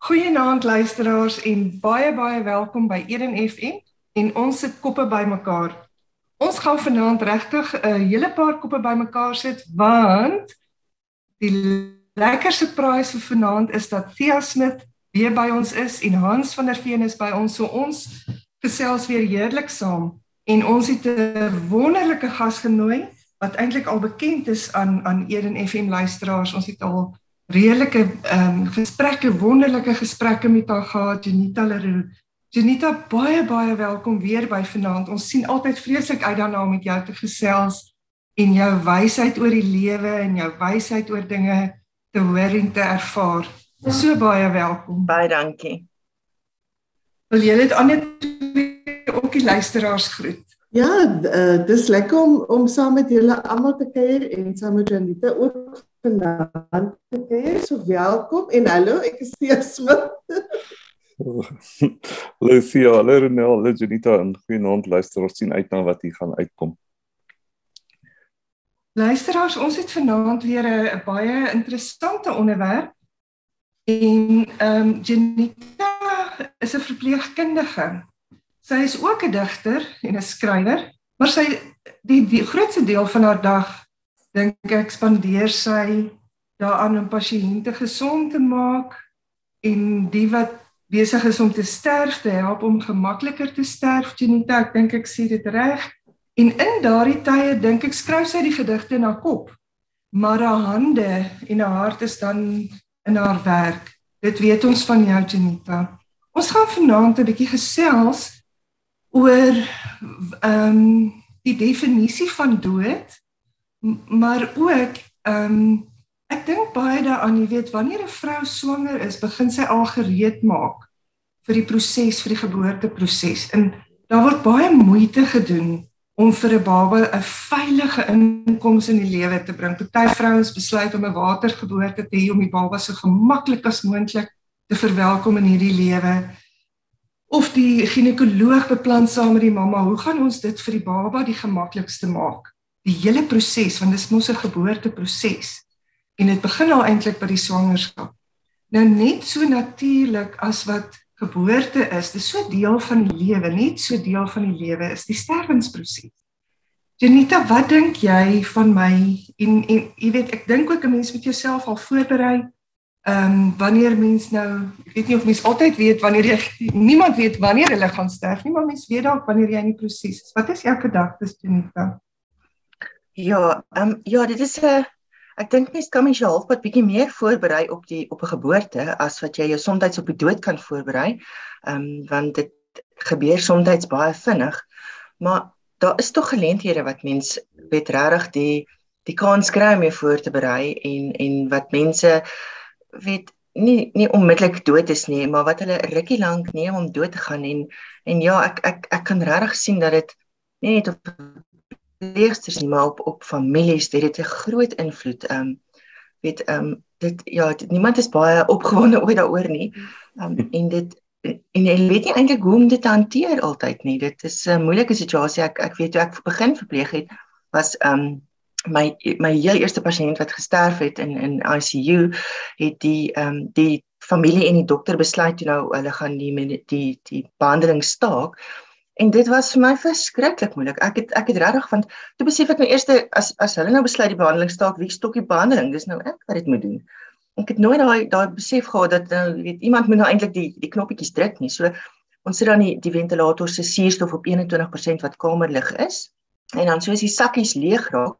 Goeienaand luisteraars en baie welkom by Eden FM en ons sit koppe bymekaar. Ons gaan vanaand regtig 'n hele paar koppe bymekaar sit want die lekkerste prys vir vanaand is dat Thea Smit weer by ons is en Hans van der Veen is by ons, so ons gesels weer heerlik saam en ons het 'n wonderlike gas genooi wat eintlik al bekend is aan Eden FM luisteraars. Ons het al redelike gesprekke, wonderlike gesprekke met haar gehad, Janita Leroux. Janita, baie welkom weer by vanaand. Ons sien altyd vreeslik uit daarna om met jou te gesels en jou wysheid oor die lewe en jou wysheid oor dinge te hoor en te ervaar. So baie welkom. Baie dankie. Wil jy dit ander twee ook die luisteraars groet? Ja, dis lekker om saam met julle almal te kuier en saam met Janita ook vanaand te kuier. So welkom en hallo, ek is Thea Smit. Hallo Thea, hallo Renel, hallo Janita en goeienaand luisteraars, sien uit na wat hier gaan uitkom. Luisteraars, ons het vanaand weer 'n baie interessante onderwerp en Janita is 'n verpleegkundige. Sy is ook 'n digter en 'n skrywer, maar sy die grootste deel van haar dag, dink ek, spandeer sy daaraan om pasiënte gesond te maak en die wat besig is om te sterf, te help om gemakliker te sterf. Janita, ek dink ek sê dit reg. En in daardie tye, dink ek, skryf sy die gedigte in haar kop, maar haar hande en haar hart is dan in haar werk. Dit weet ons van jou, Janita. Ons gaan vanaand 'n bietjie gesels oor die definisie van dood, maar ook, ek dink baie daaraan, jy weet, wanneer 'n vrou swanger is, begin sy al gereed maak vir die proses, vir die geboorteproses. En daar word baie moeite gedoen om vir 'n baba 'n veilige inkoms in die lewe te bring. Party vrouens besluit om 'n watergeboorte te hê om die baba so gemaklik as moontlik te verwelkom in hierdie lewe. Of die ginekoloog beplan saam met die mamma, hoe gaan ons dit vir die baba die gemaklikste maak? Die hele proses, want dit is mos 'n geboorteproses. En dit begin al eintlik by die swangerskap. Nou net so natuurlik as wat geboorte is, dis so deel van die lewe, net so deel van die lewe is die sterwensproses. Janita, wat dink jy van my? En jy weet, ek dink ook 'n mens moet jouself al voorberei. Wanneer mens nou, ek weet nie of mens altyd weet niemand weet wanneer hulle gaan sterf nie, maar mens weet dalk wanneer jy in die proses is. Wat is jou gedagtes, Janita? Ja, dit is ek dink mens kan mens jou halfpad bietjie meer voorberei op 'n geboorte as wat jy jou soms op die dood kan voorberei, want dit gebeur soms baie vinnig, maar daar is tog geleenthede wat mens weet regtig die kans kry om jou voor te berei en wat mense weet nie onmiddellik dood is nie, maar wat hulle rukkie lank neem om dood te gaan en ja, ek kan regtig sien dat dit nie net op verpleegsters nie, maar op families, dit 'n groot invloed. Niemand is baie opgewonde ooit daaroor nie. En jy weet nie eintlik hoe om dit te hanteer altyd nie. Dit is 'n moeilike situasie. Ek weet toe ek begin verpleeg het, was my heel eerste pasiënt wat gesterf het in ICU, het die familie en die dokter besluit toe nou hulle gaan die behandeling staak. En dit was vir my verskriklik moeilik. Ek het regtig want toe besef ek nou eers as hulle nou besluit die behandeling staak, wie stop die behandeling? Dis nou ek wat dit moet doen. Ek het nooit daai besef gehad dat weet iemand moet nou eintlik die knoppetjies druk nie. So ons sit dan die ventilator se suurstof op 21% wat kamerlig is. En dan soos die sakkies leeg raak,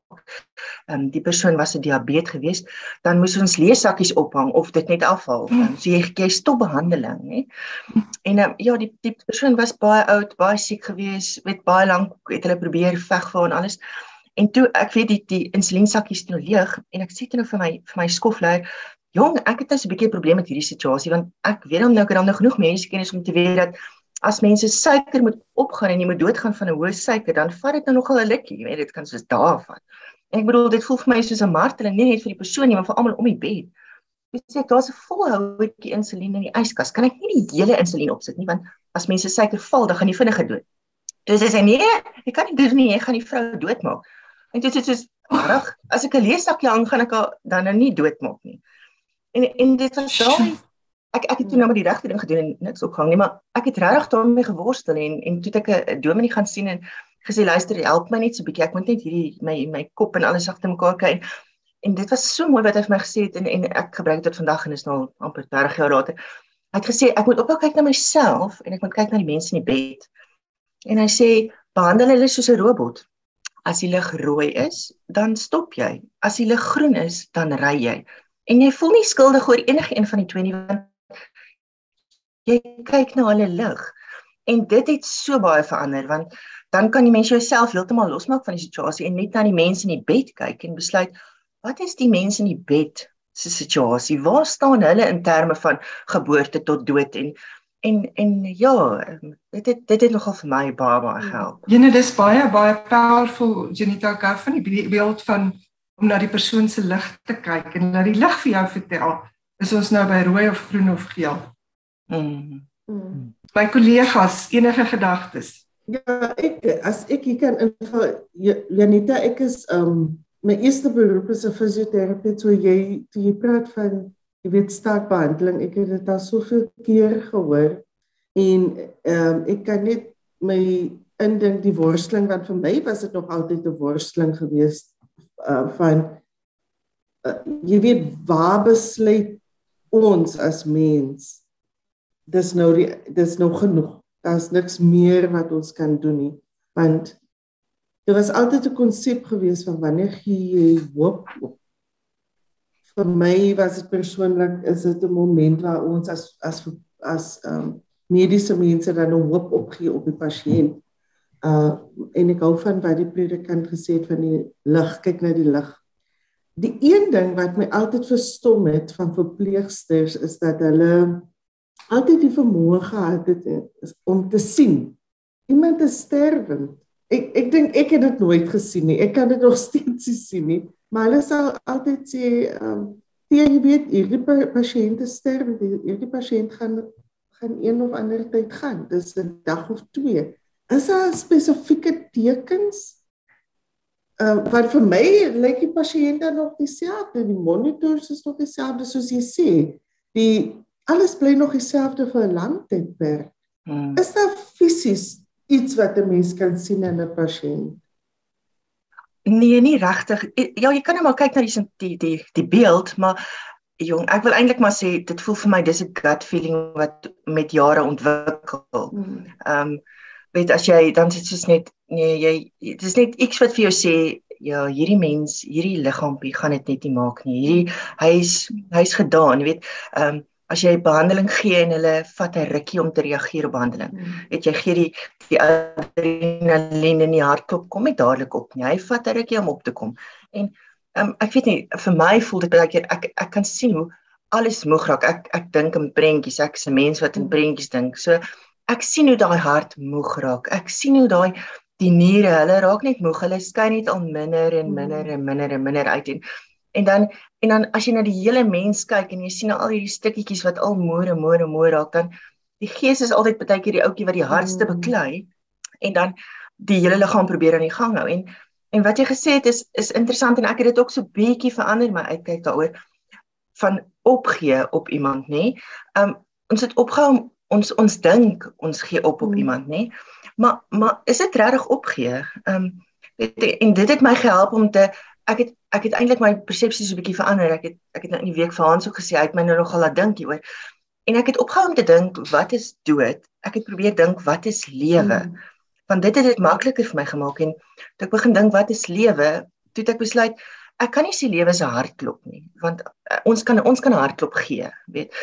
die persoon was 'n diabetes geweest, dan moes ons leesakkies ophang of dit net afhaal. So jy stop behandeling, hè. En die persoon was baie oud, baie siek geweest, weet baie lank het hulle probeer vegvaar en alles. En toe ek weet die insuliensakkies toe leeg en ek sê toe nou vir my skofleier, jong, ek het nou so 'n bietjie 'n probleem met hierdie situasie want ek weet dan nou ek het nou genoeg mense kennis om te weet dat as mense suiker moet opgaan en jy moet doodgaan van 'n hoë suiker, dan vat dit nou nogal 'n rukkie, jy weet, dit kan soos dae vat. En ek bedoel, dit voel vir my soos 'n marteling, nie net vir die persoon nie, maar vir almal om die bed. Dus ek, daar's 'n volhouertjie insulien in die yskas, kan ek nie die hele insulien opsit nie, want as mense suiker val, dan gaan die vinniger dood. Dus hy sê, nee, jy kan nie doen nie, jy gaan die vrou doodmaak. En dit is soos, as ek 'n leessakkie hang, gaan ek haar dan nou nie doodmaak nie. En dit was daai ek het toe nou maar die regte ding gedoen en niks opgehang nie, maar ek het regtig daarmee geworstel en toe het ek 'n dominee gaan sien en gesê luister, help my net so 'n bietjie. Ek moet net hierdie my kop en alles agter mekaar kry. En dit was so mooi wat hy vir my gesê het en ek gebruik dit vandag en is nou amper 30 jaar later. Hy het gesê ek moet ophou kyk na myself en ek moet kyk na die mense in die bed. En hy sê behandel hulle soos 'n robot. As die lig rooi is, dan stop jy. As die lig groen is, dan ry jy. En jy voel nie skuldig oor enige een van die twee nie, want jy kyk na hulle lig. En dit het so baie verander, want dan kan die mens jouself heeltemal losmaak van die situasie en net na die mense in die bed kyk en besluit, wat is die mense in die bed se situasie? Waar staan hulle in terme van geboorte tot dood? En ja, dit het nogal vir my baie gehelp. Jene, dis baie powerful, Janita, ek hou van die beeld van om na die persoon se lig te kyk en laat die lig vir jou vertel, is ons nou by rooi of groen of geel. My kollegas, enige gedagtes? Ja, as ek hier kan inval, Janita, ek is my eerste beroep is 'n fisioterapeut, so jy praat van, jy weet, staakbehandeling, ek het dit al soveel keer gehoor, en ek kan net my indink die worsteling, want vir my was dit nog altyd 'n worsteling geweest, van, jy weet, waar besluit ons as mens, dis nou genoeg, daar's niks meer wat ons kan doen nie, want dit was altyd 'n konsep geweest van wanneer jy hoop op. Vir my was dit persoonlik, is dit 'n moment waar ons as mediese mense dan 'n hoop opgee op die pasiënt. En ek hou van wat die predikant gesê het van die lig, kyk na die lig. Die een ding wat my altyd verstom het van verpleegsters is dat hulle altyd die vermoë gehad het om te sien iemand is sterwend. Ek dink ek het dit nooit gesien nie. Ek kan dit nog steeds nie sien nie. Maar hulle sal altyd sê, jy weet, hierdie pasiënt is sterwend, hierdie pasiënt gaan een of ander tyd gaan. Dis 'n dag of 2. Is daar spesifieke tekens? Want vir my lyk die pasiënte nog dieselfde, die monitors is nog dieselfde, soos jy sê. Alles bly nog dieselfde vir 'n lang tydperk. Is daar fisies iets wat 'n mens kan sien in 'n pasiënt? Nee, nie regtig. Ja, jy kan net maar kyk na die beeld, maar jong, ek wil eintlik maar sê dit voel vir my dis 'n gut feeling wat met jare ontwikkel. Weet as jy dan sit soos net dit is net iets wat vir jou sê, ja, hierdie mens, hierdie liggaampie gaan dit net nie maak nie. Hy's gedaan, jy weet. As jy behandeling gee en hulle vat 'n rukkie om te reageer op behandeling. Weet jy gee die adrenalien in die hartklop kom nie dadelik op nie. Hy vat 'n rukkie om op te kom. En ek weet nie, vir my voel dit baie keer ek kan sien hoe alles moeg raak. Ek dink in prentjies. Ek is 'n mens wat in prentjies dink. So ek sien hoe daai hart moeg raak. Ek sien hoe die niere, hulle raak net moeg. Hulle skyn net al minder en minder uit en dan as jy na die hele mens kyk en jy sien al hierdie stukkietjies wat al moer raak, dan die gees is altyd baie keer die ouetjie wat die hardste beklei en dan die hele liggaam probeer aan die gang hou. En wat jy gesê het is interessant en ek het dit ook so bietjie verander my uitkyk daaroor van opgee op iemand, nê. Ons het opgehou ons dink ons gee op iemand, nê. Maar is dit regtig opgee? En dit het my gehelp om ek het eintlik my persepsie so 'n bietjie verander. Ek het nou in die week vir Hans ook gesê, hy het my nou nogal laat dink hieroor. En ek het opgehou om te dink, wat is dood? Ek het probeer dink, wat is lewe? Want dit het dit makliker vir my gemaak en toe ek begin dink, wat is lewe? Toe het ek besluit, ek kan nie sê lewe is 'n hartklop nie, want ons kan 'n hartklop gee, weet.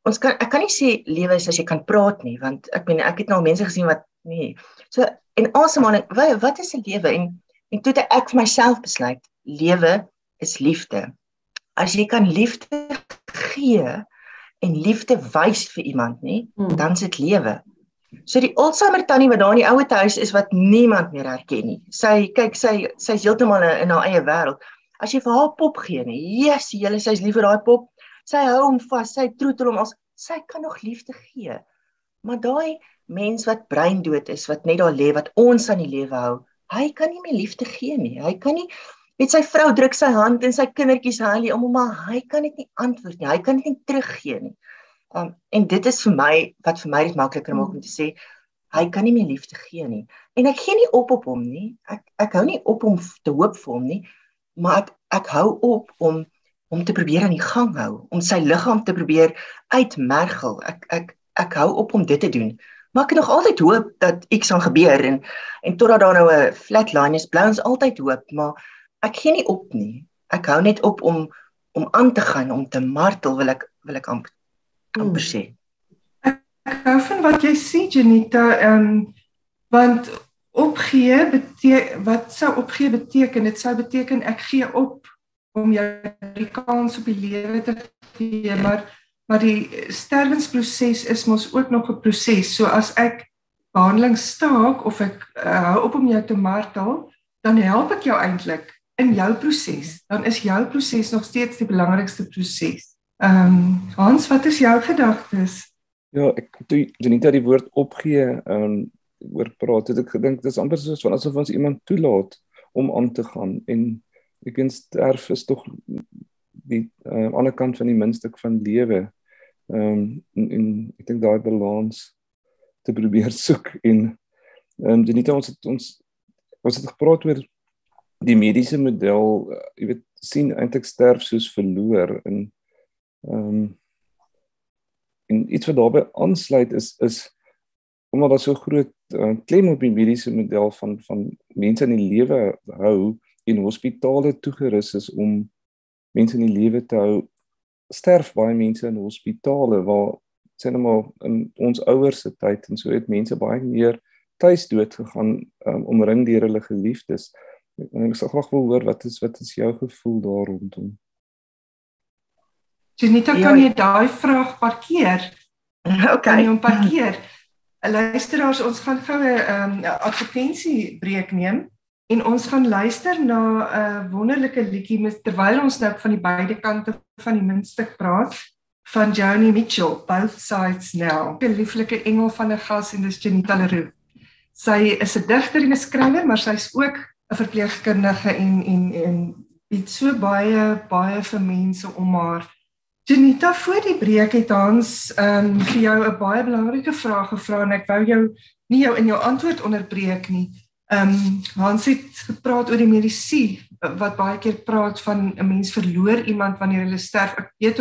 Ek kan nie sê lewe is as jy kan praat nie, want ek het nou mense gesien wat nee. So en asemhaling, wat is 'n lewe? En toe het ek vir myself besluit, lewe is liefde. As jy kan liefde gee en liefde wys vir iemand, nie, dan is dit lewe. So die Alzheimer tannie wat daar in die ouete huis is wat niemand meer herken nie. Sy's heeltemal in haar eie wêreld. As jy vir haar pop gee nie, yes, sy's lief vir daai pop. Sy hou hom vas, sy troetel hom sy kan nog liefde gee. Maar daai mens wat breindood is, wat net daar lê, wat ons aan die lewe hou, hy kan nie meer liefde gee nie. Hy kan nie, weet sy vrou druk sy hand en sy kindertjies huil om hom, maar hy kan dit nie antwoord nie. Hy kan dit nie teruggee nie. En dit is vir my wat vir my dit makliker maak om te sê hy kan nie meer liefde gee nie. En ek gee nie op hom nie. Ek hou nie op om te hoop vir hom nie, maar ek hou op om te probeer aan die gang hou, om sy liggaam te probeer uitmergel. Ek hou op om dit te doen. Maar ek het nog altyd hoop dat iets gaan gebeur en totdat daar nou 'n flatline is, bly ons altyd hoop, maar ek gee nie op nie. Ek hou net op om aan te gaan, om te martel, wil ek amper sê. Ek hou van wat jy sê, Janita, want opgee wat sou opgee beteken? Dit sou beteken ek gee op om jou die kans op die lewe te gee, maar die sterwensproses is mos ook nog 'n proses. So as ek behandeling staak of ek hou op om jou te martel, dan help ek jou eintlik in jou proses. Dan is jou proses nog steeds die belangrikste proses. Hans, wat is jou gedagtes? Ja, toe Janita die woord opgee oor praat, het ek gedink dis amper soos van asof ons iemand toelaat om aan te gaan, en ek weet sterf is tog die ander kant van die muntstuk van lewe. En ek dink daai balans te probeer soek, en Janita, ons het gepraat oor die mediese model, jy weet, sien eintlik sterf soos verloor, en iets wat daarbey aansluit is omdat daar so groot klem op die mediese model van mense in die lewe hou en hospitale toegerus is om mense in die lewe te hou, sterf baie mense in hospitale waar sê nou maar in ons ouers se tyd en so het mense baie meer tuis dood gegaan omring deur hulle geliefdes. Ek sal graag wil hoor wat is jou gevoel daar rondom? Janita, kan jy daai vraag parkeer? Okay. Kan jy hom parkeer? Luisteraars, ons gaan gou 'n advertensiebreek neem en ons gaan luister na 'n wonderlike liedjie terwyl ons nou van die beide kante van die muntstuk praat, van Joni Mitchell, Both Sides Now. 'n lieflike engel van 'n gas en dis Janita Leroux. Sy is 'n digter en 'n skrywer, maar sy's ook 'n verpleegkundige en bied so baie vir mense om haar. Janita, voor die breek het Hans vir jou 'n baie belangrike vraag gevra en ek wou nie jou in jou antwoord onderbreek nie. Hans het gepraat oor die medisy wat baie keer praat van 'n mens verloor iemand wanneer hulle sterf. Ek weet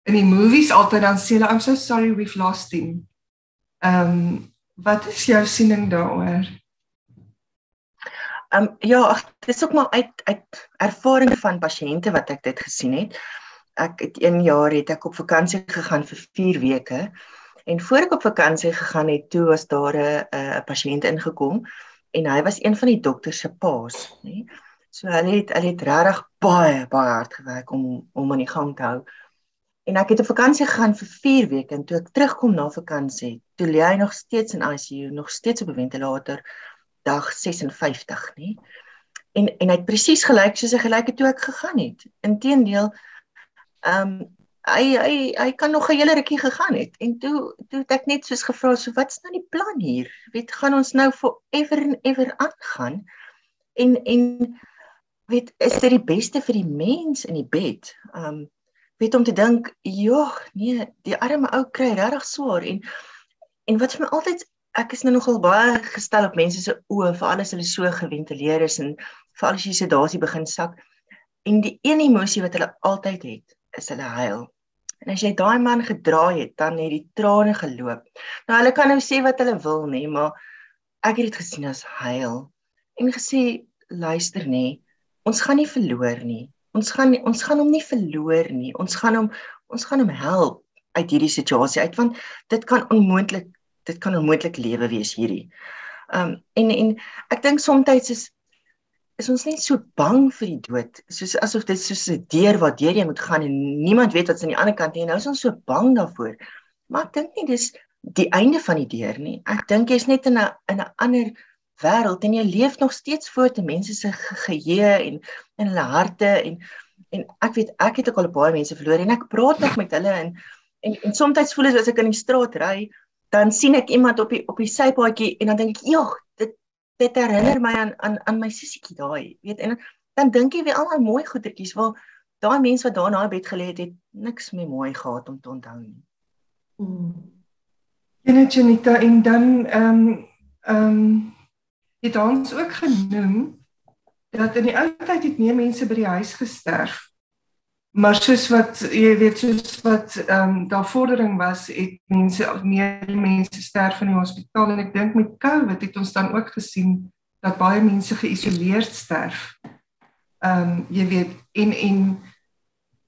in die movies altyd dan sê hulle I'm so sorry we've lost him. Wat is jou siening daaroor? Ja, dit is ook maar uit ervaring van pasiënte wat ek dit gesien het. Ek het 1 jaar het ek op vakansie gegaan vir 4 weke en voor ek op vakansie gegaan het, toe was daar 'n pasiënt ingekom en hy was een van die dokter se paas, nê. So hulle het regtig baie hard gewerk om aan die gang te hou. En ek het op vakansie gegaan vir 4 weke en toe ek terugkom na vakansie, toe lê hy nog steeds in ICU, nog steeds op 'n ventilator, dag 56, nê. En hy het presies gelyk soos hy gelyk het toe ek gegaan het. Inteendeel, hy kan nog 'n hele rukkie gegaan het. En toe het ek net soos gevra, so wat's nou die plan hier? Weet, gaan ons nou forever and ever aangaan? En weet, is dit die beste vir die mens in die bed? Weet, om te dink, nee, die arme ou kry regtig swaar. En wat vir my altyd, ek is nou nogal baie gestel op mense se oë, veral as hulle so geventileer is en veral as die sedasie begin sak. En die een emosie wat hulle altyd het, is hulle huil. En as jy daai man gedraai het, dan het die trane geloop. Nou, hulle kan nou sê wat hulle wil, nee, maar ek het dit gesien as huil. En gesê, luister nee, ons gaan nie verloor nie. Ons gaan hom nie verloor nie. Ons gaan hom help uit hierdie situasie uit, want dit kan onmoontlik lewe wees hierdie. En ek dink soms is ons net so bang vir die dood, soos asof dit soos 'n deur waardeur jy moet gaan en niemand weet wat's aan die ander kant nie, en nou is ons so bang daarvoor. Maar ek dink nie dis die einde van die deur nie. Ek dink jy's net in 'n ander wêreld en jy leef nog steeds voort in mense se geheue en in hulle harte en ek weet, ek het ook al baie mense verloor en ek praat nog met hulle en soms voel dit as ek in die straat ry, dan sien ek iemand op die sypaadjie en dan dink ek, dit herinner my aan my sussietjie daai, weet, en dan dink jy weer al daai mooi goedertjies, wel, daai mens wat daar in daai bed gelê het niks meer mooi gehad om te onthou nie. En Janita, en dan het ons ook genoem dat in die ou tyd het meer mense by die huis gesterf. Maar soos wat jy weet, soos wat daar vordering was, het meer mense sterf in die hospitaal, en ek dink met COVID het ons dan ook gesien dat baie mense geïsoleerd sterf. Jy weet, en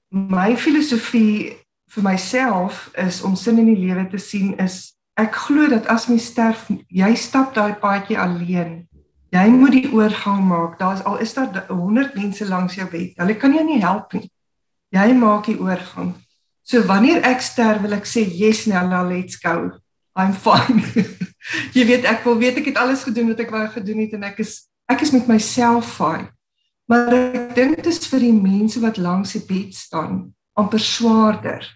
my filosofie vir myself is om sin in die lewe te sien is, ek glo dat as mens sterf, jy stap daai paadjie alleen. Jy moet die oorgang maak. Al is daar 100 mense langs jou bed, hulle kan jou nie help nie. Jy maak die oorgang. So wanneer ek sterf, wil ek sê, yes, Nella, let's go. I'm fine. Jy weet, ek het alles gedoen wat ek wou gedoen het, en ek is met myself fine. Maar ek dink dit is vir die mense wat langs die bed staan, amper swaarder.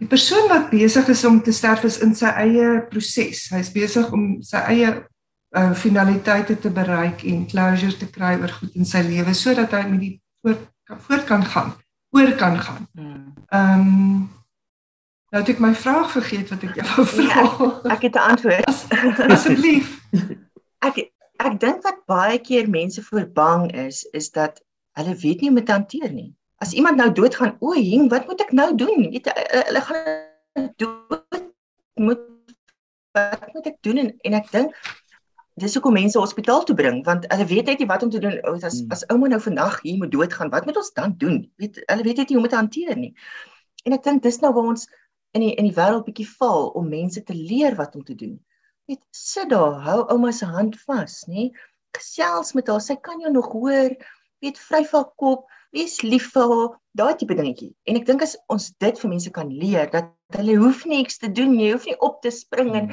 Die persoon wat besig is om te sterf is in sy eie proses. Hy is besig om sy eie finaliteite te bereik en closure te kry oor goed in sy lewe, sodat hy met die oor kan gaan. Nou het ek my vraag vergeet wat ek jou wou vra. Ek het 'n antwoord. Asseblief. Ek dink wat baie keer mense voor bang is dat hulle weet nie hoe om dit hanteer nie. As iemand nou doodgaan, wat moet ek nou doen? Hulle gaan dood. Wat moet ek doen? En ek dink dis hoekom mense hospitaal toe bring, want hulle weet net nie wat om te doen. As ouma nou vandag hier moet doodgaan, wat moet ons dan doen? Hulle weet net nie hoe om dit hanteer nie. En ek dink dis nou waar ons in die wêreld bietjie val, om mense te leer wat om te doen. Sit daar, hou ouma se hand vas, nê? Gesels met haar, sy kan jou nog hoor, vryf haar kop, wees lief vir haar, daai tipe dingetjie. En ek dink as ons dit vir mense kan leer, dat hulle hoef niks te doen, jy hoef nie op te spring en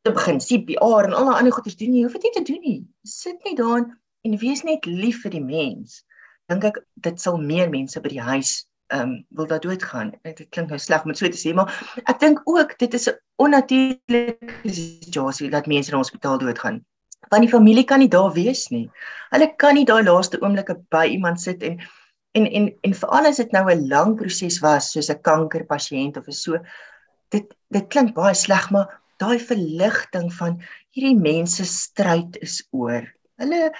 te begin CPR en al die ander goeders doen, jy hoef dit nie te doen nie. Sit net daar en wees net lief vir die mens. Dink ek, dit sal meer mense by die huis wil daar doodgaan. Dit klink nou sleg om dit so te sê, maar ek dink ook, dit is 'n onnatuurlike situasie dat mense in 'n hospitaal doodgaan. Want die familie kan nie daar wees nie. Hulle kan nie daai laaste oomblikke by iemand sit en veral as dit nou 'n lang proses was, soos 'n kankerpasiënt of so, dit klink baie sleg, maar daai verligting van hierdie mense stryd is oor. Hulle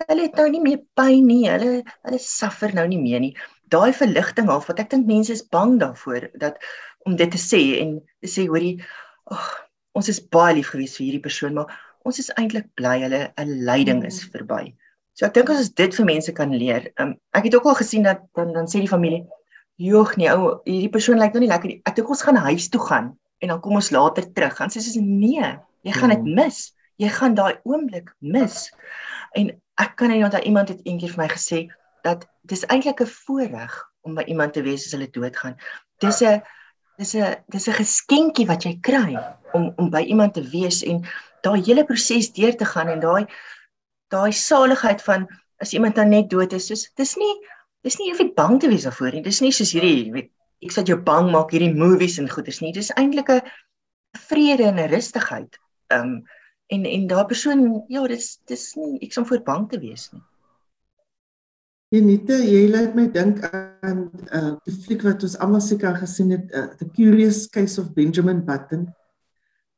het nou nie meer pyn nie, hulle suffer nou nie meer nie. Daai verligting af, wat ek dink mense is bang daarvoor, om dit te sê, en te sê, hoorie, ons is baie lief gewees vir hierdie persoon, maar ons is eintlik bly, hulle lyding is verby. So ek dink as ons dit vir mense kan leer, ek het ook al gesien dat, dan sê die familie, joh nee, hierdie persoon lyk nou nie lekker, ek dink ons gaan huis toe gaan, en dan kom ons later terug, en sê soos, nee, jy gaan dit mis, jy gaan daai oomblik mis, en ek kan nie onthou, iemand het eendag vir my gesê, dat dis eintlik 'n voorreg om by iemand te wees as hulle doodgaan. Dis 'n geskenkie wat jy kry om by iemand te wees en daai hele proses deur te gaan en daai saligheid van as iemand dan net dood is, soos dis nie jy hoef nie bang te wees daarvoor nie. Dis nie soos hierdie, ek sal jou bang maak hierdie movies en goeders nie. Dis eintlik 'n vrede en 'n rustigheid. En daai persoon, ja, dis nie ek sal voor bang te wees nie. Janita, jy laat my dink aan die fliek wat ons almal seker gesien het, The Curious Case of Benjamin Button,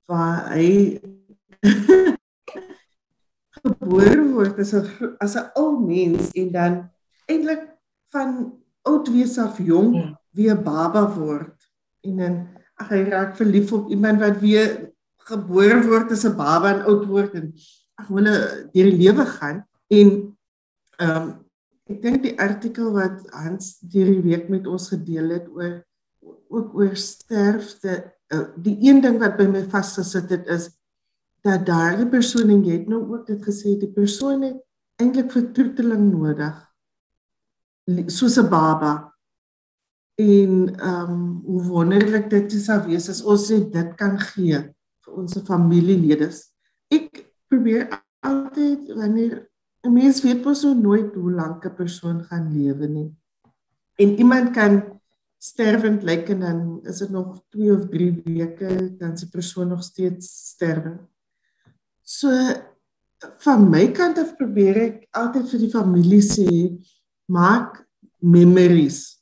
waar hy gebore word as 'n ou mens en dan eintlik van oud wees af jong weer baba word. En dan hy raak verlief op iemand wat weer gebore word as 'n baba en oud word en hulle deur die lewe gaan. En ek dink die artikel wat Hans die week met ons gedeel het oor sterfte, die een ding wat by my vasgesit het is dat daardie persoon, en jy het nou ook dit gesê, die persoon het eintlik vertroeteling nodig, soos 'n baba. En hoe wonderlik dit sou wees as ons dit kan gee vir ons familielede. Ek probeer altyd, wanneer 'n mens weet mos nooit hoe lank 'n persoon gaan lewe nie. En iemand kan sterwend lyk en dan is dit nog 2 of 3 weke, dan is die persoon nog steeds sterwend. So, van my kant af probeer ek altyd vir die familie sê, maak memories.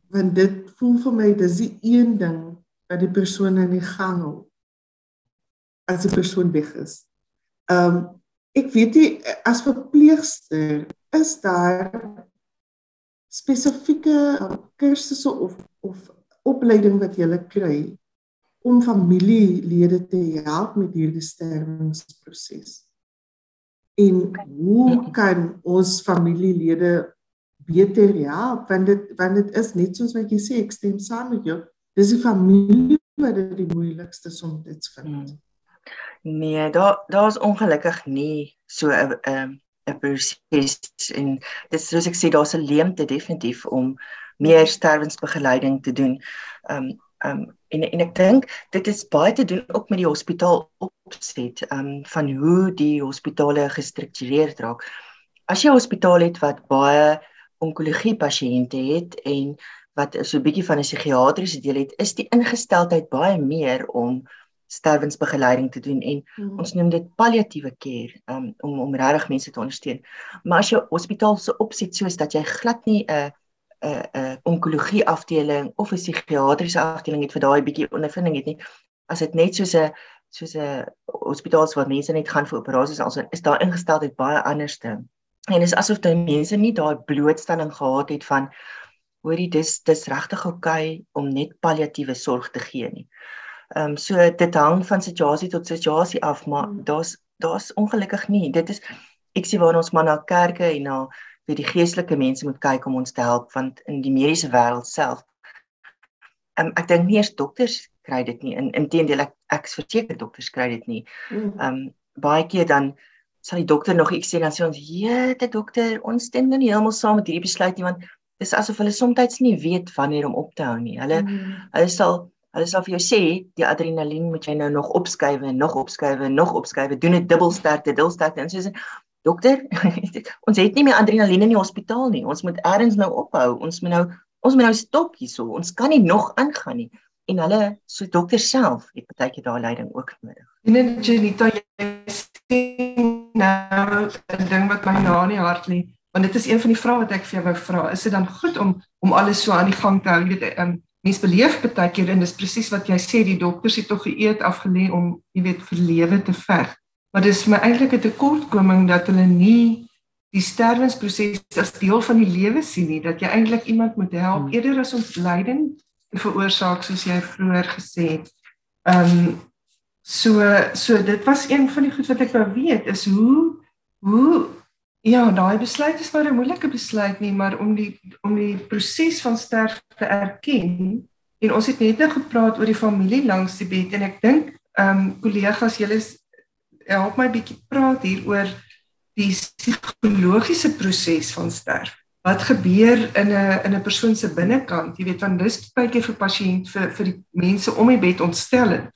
Want dit voel vir my, dis die een ding dat die persoon in die gang hou as die persoon weg is. Ek weet nie, as verpleegster is daar spesifieke kursusse of opleiding wat jy kry om familielede te help met hierdie sterwingsproses. En hoe kan ons familielede beter help? Want dit is net soos wat jy sê, ek stem saam met jou. Dis die familie wat dit die moeilikste soms vind. Nee, daar is ongelukkig nie so 'n proses en dis soos ek sê, daar's 'n leemte definitief om meer sterwensbegeleiding te doen. En ek dink dit is baie te doen ook met die hospitaal opset, van hoe die hospitale gestruktureerd raak. As jy 'n hospitaal het wat baie onkologie pasiënte het en wat so 'n bietjie van 'n psigiatriese deel het, is die ingesteldheid baie meer om sterwensbegeleiding te doen en ons noem dit palliatiewe care, om regtig mense te ondersteun. Maar as jou hospitaal se opset soos dat jy glad nie 'n onkologie afdeling of 'n psigiatriese afdeling het vir daai bietjie ondervinding het nie, as dit net soos 'n hospitaal waar mense net gaan vir operasies, also is daar ingesteldheid baie anderste. En is asof die mense nie daai blootstelling gehad het van hoorie, dis regtig oukei om net palliatiewe sorg te gee nie. So dit hang van situasie tot situasie af, maar daar's ongelukkig nie. Dit is, ek sê waar ons maar na kerke en na die geestelike mense moet kyk om ons te help, want in die mediese wêreld self, ek dink nie eers dokters kry dit nie, inteendeel ek is verseker dokters kry dit nie. Baie keer dan sal die dokter nog iets sê, dan sê ons, jete dokter, ons stem nou nie heeltemal saam met hierdie besluit nie, want dis asof hulle soms nie weet wanneer om op te hou nie. Hulle sal vir jou sê, die adrenalien moet jy nou nog opskuif en nog opskuif en nog opskuif, doen dit dubbelsterkte, en soos, dokter, ons het nie meer adrenalien in die hospitaal nie, ons moet ergens nou ophou, ons moet nou stop hierso, ons kan nie nog aangaan nie. En hulle, so dokter self, het partykeer daai leiding ook nodig. En Janita, jy sê nou 'n ding wat my na in die hart lê, want dit is een van die vrae wat ek vir jou wou vra, is dit dan goed om alles so aan die gang te hou? Jy weet, mens beleef partykeer, en dis presies wat jy sê, die dokters het tog geëet afgelê om, jy weet, vir lewe te veg. Maar dis vir my eintlik 'n tekortkoming dat hulle nie die sterwensproses as deel van die lewe sien nie, dat jy eintlik iemand moet help, eerder as om lyding te veroorsaak, soos jy vroeër gesê het. So dit was een van die goed wat ek wou weet, is hoe ja, daai besluit is maar 'n moeilike besluit nie, maar om die proses van sterf te erken, en ons het net nou gepraat oor die familie langs die bed, en ek dink, kollegas, julle help my bietjie praat hier oor die psigologiese proses van sterf. Wat gebeur in 'n persoon se binnekant? Jy weet, want dis baie keer vir pasiënt, vir die mense om die bed ontstellend.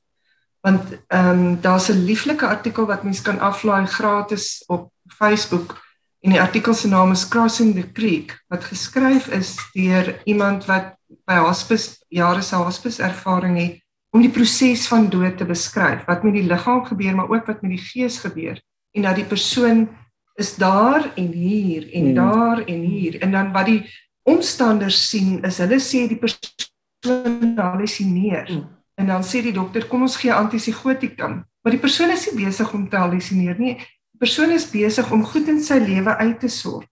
Want daar's 'n lieflike artikel wat mens kan aflaai gratis op Facebook, en die artikel se naam is Crossing the Creek, wat geskryf is deur iemand wat by hospice, jare se hospice ervaring het, om die proses van dood te beskryf, wat met die liggaam gebeur, maar ook wat met die gees gebeur, en dat die persoon is daar en hier, en daar en hier, en dan wat die omstanders sien, is hulle sê die persoon hallusineer, en dan sê die dokter, kom ons gee antipsigotikum, maar die persoon is nie besig om te hallusineer nie, die persoon is besig om goed in sy lewe uit te sorg,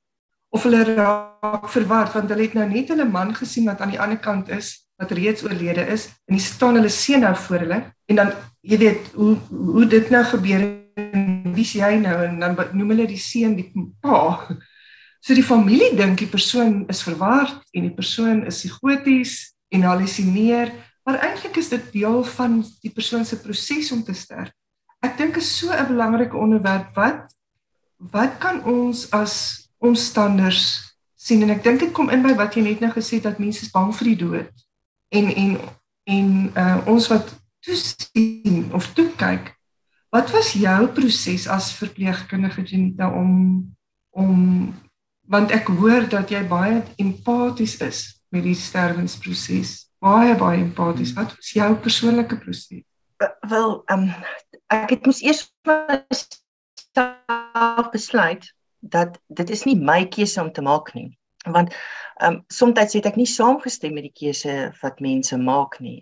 of hulle raak verward, want hulle het nou net hulle man gesien wat aan die ander kant is, wat reeds oorlede is, en die staan hulle seun nou voor hulle, en dan, jy weet, hoe dit nou gebeur, en wie is jy nou, en dan noem hulle die seun die pa. So die familie dink die persoon is verward, en die persoon is psigoties, en hallusineer, maar eintlik is dit deel van die persoon se proses om te sterf. Ek dink is so 'n belangrike onderwerp, wat kan ons as omstanders sien, en ek dink dit kom in by wat jy net nou gesê het, dat mense is bang vir die dood, en ons wat toesien of toekyk, wat was jou proses as verpleegkundige, Janita, want ek hoor dat jy baie empaties is met die sterwensproses, baie empaties, wat was jou persoonlike proses? Wel, ek het moes eers besluit dat dit is nie my keuse om te maak nie. Want soms het ek nie saamgestem met die keuse wat mense maak nie.